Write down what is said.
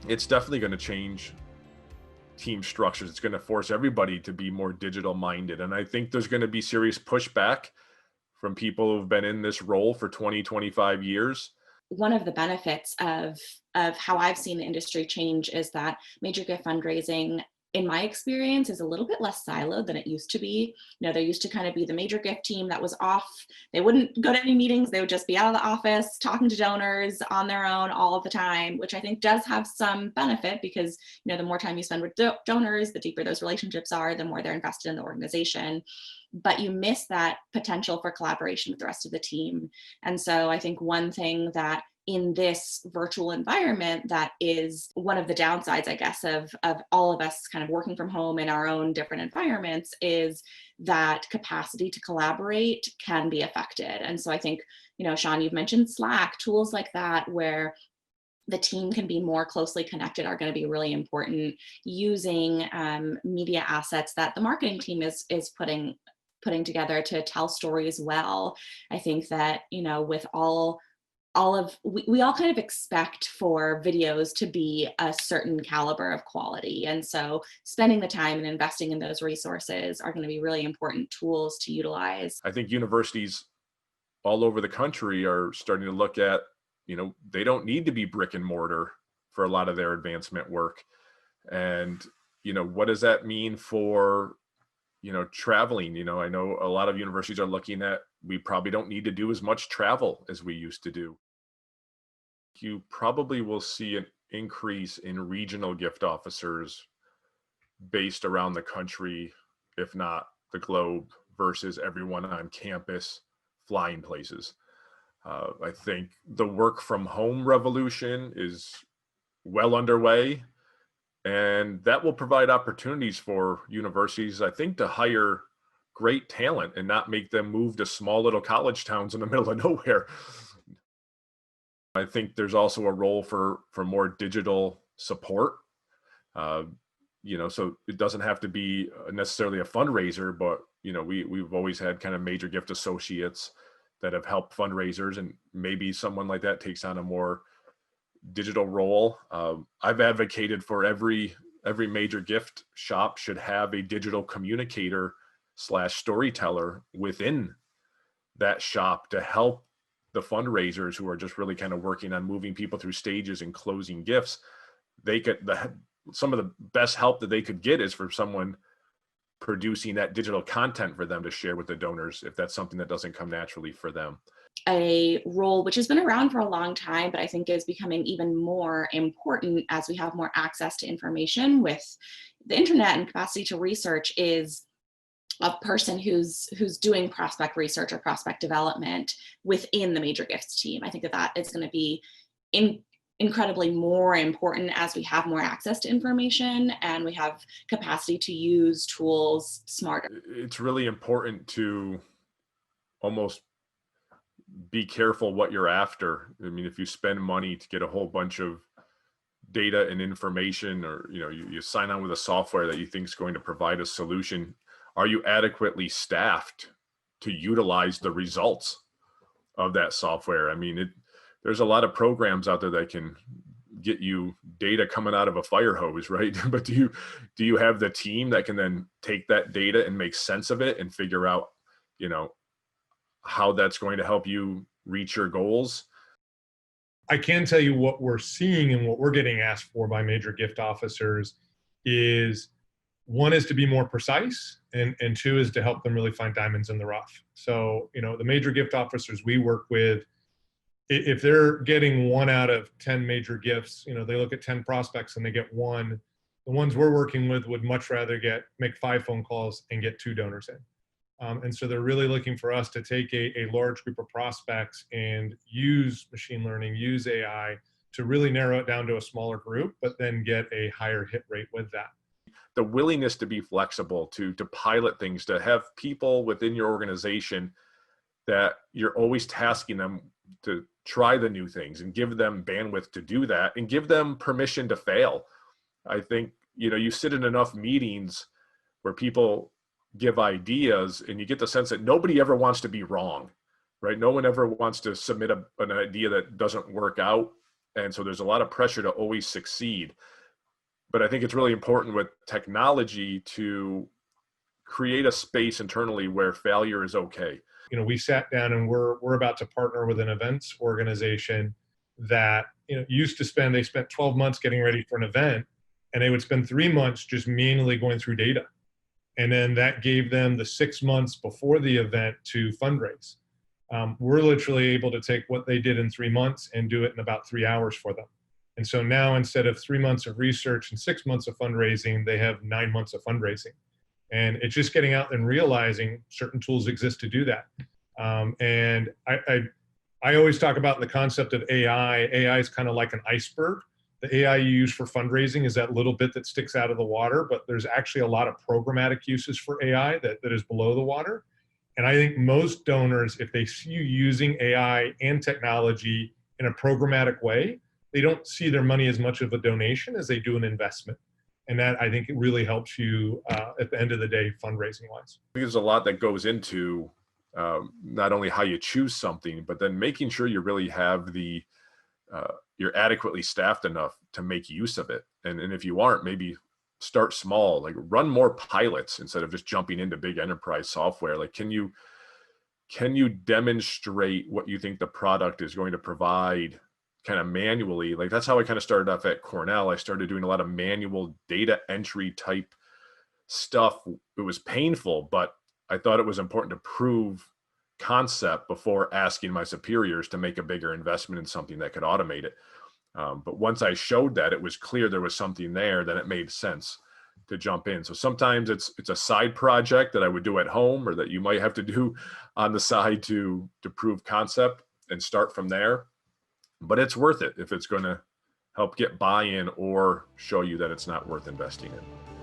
it's definitely going to change team structures. It's going to force everybody to be more digital minded. And I think there's going to be serious pushback from people who've been in this role for 20, 25 years. One of the benefits of how I've seen the industry change is that major gift fundraising, in my experience, is a little bit less siloed than it used to be. You know, there used to kind of be the major gift team that was off. They wouldn't go to any meetings. They would just be out of the office talking to donors on their own all of the time, which I think does have some benefit because, you know, the more time you spend with donors, the deeper those relationships are, the more they're invested in the organization. But you miss that potential for collaboration with the rest of the team. And so I think one thing that in this virtual environment that is one of the downsides, I guess, of all of us kind of working from home in our own different environments is that capacity to collaborate can be affected. And so I think, you know, Sean, you've mentioned Slack, tools like that where the team can be more closely connected are going to be really important. Using media assets that the marketing team is putting together to tell stories well. I think that, you know, with we all kind of expect for videos to be a certain caliber of quality. And so spending the time and investing in those resources are going to be really important tools to utilize. I think universities all over the country are starting to look at, you know, they don't need to be brick and mortar for a lot of their advancement work. And, you know, what does that mean for, you know, traveling? You know, I know a lot of universities are looking at, we probably don't need to do as much travel as we used to do. You probably will see an increase in regional gift officers based around the country, if not the globe, versus everyone on campus flying places. I think the work from home revolution is well underway, and that will provide opportunities for universities, I think, to hire great talent and not make them move to small little college towns in the middle of nowhere. I think there's also a role for more digital support. You know, so it doesn't have to be necessarily a fundraiser, but, you know, we've always had kind of major gift associates that have helped fundraisers, and maybe someone like that takes on a more digital role. I've advocated for every major gift shop should have a digital communicator / storyteller within that shop to help the fundraisers who are just really kind of working on moving people through stages and closing gifts. Some of the best help that they could get is for someone producing that digital content for them to share with the donors, if that's something that doesn't come naturally for them. A role which has been around for a long time, but I think is becoming even more important as we have more access to information with the internet and capacity to research, is a person who's doing prospect research or prospect development within the major gifts team. I think that is going to be incredibly more important as we have more access to information and we have capacity to use tools smarter. It's really important to almost be careful what you're after. I mean, if you spend money to get a whole bunch of data and information, or, you know, you sign on with a software that you think is going to provide a solution, are you adequately staffed to utilize the results of that software? I mean, there's a lot of programs out there that can get you data coming out of a fire hose, right? But do you have the team that can then take that data and make sense of it and figure out, you know, how that's going to help you reach your goals? I can tell you what we're seeing and what we're getting asked for by major gift officers is, one is to be more precise, and two is to help them really find diamonds in the rough. So, you know, the major gift officers we work with, if they're getting 1 out of 10 major gifts, you know, they look at 10 prospects and they get 1. The ones we're working with would much rather make 5 phone calls and get 2 donors in. And so they're really looking for us to take a large group of prospects and use machine learning, use AI to really narrow it down to a smaller group, but then get a higher hit rate with that. The willingness to be flexible, to pilot things, to have people within your organization that you're always tasking them to try the new things and give them bandwidth to do that and give them permission to fail. I think, you know, you sit in enough meetings where people give ideas and you get the sense that nobody ever wants to be wrong, right? No one ever wants to submit an idea that doesn't work out. And so there's a lot of pressure to always succeed. But I think it's really important with technology to create a space internally where failure is okay. You know, we sat down and we're about to partner with an events organization that, you know, they spent 12 months getting ready for an event, and they would spend 3 months just manually going through data. And then that gave them the 6 months before the event to fundraise. We're literally able to take what they did in 3 months and do it in about 3 hours for them. And so now, instead of 3 months of research and 6 months of fundraising, they have 9 months of fundraising. And it's just getting out and realizing certain tools exist to do that. And I always talk about the concept of AI. AI is kind of like an iceberg. The AI you use for fundraising is that little bit that sticks out of the water, but there's actually a lot of programmatic uses for AI that is below the water. And I think most donors, if they see you using AI and technology in a programmatic way, they don't see their money as much of a donation as they do an investment. And that, I think, it really helps you at the end of the day, fundraising wise. I think there's a lot that goes into not only how you choose something, but then making sure you really have you're adequately staffed enough to make use of it. And if you aren't, maybe start small, like run more pilots instead of just jumping into big enterprise software. Like, can you demonstrate what you think the product is going to provide kind of manually? Like, that's how I kind of started off at Cornell. I started doing a lot of manual data entry type stuff. It was painful, but I thought it was important to prove concept before asking my superiors to make a bigger investment in something that could automate it. But once I showed that it was clear there was something there, then it made sense to jump in. So sometimes it's a side project that I would do at home, or that you might have to do on the side to prove concept and start from there. But it's worth it if it's going to help get buy-in or show you that it's not worth investing in.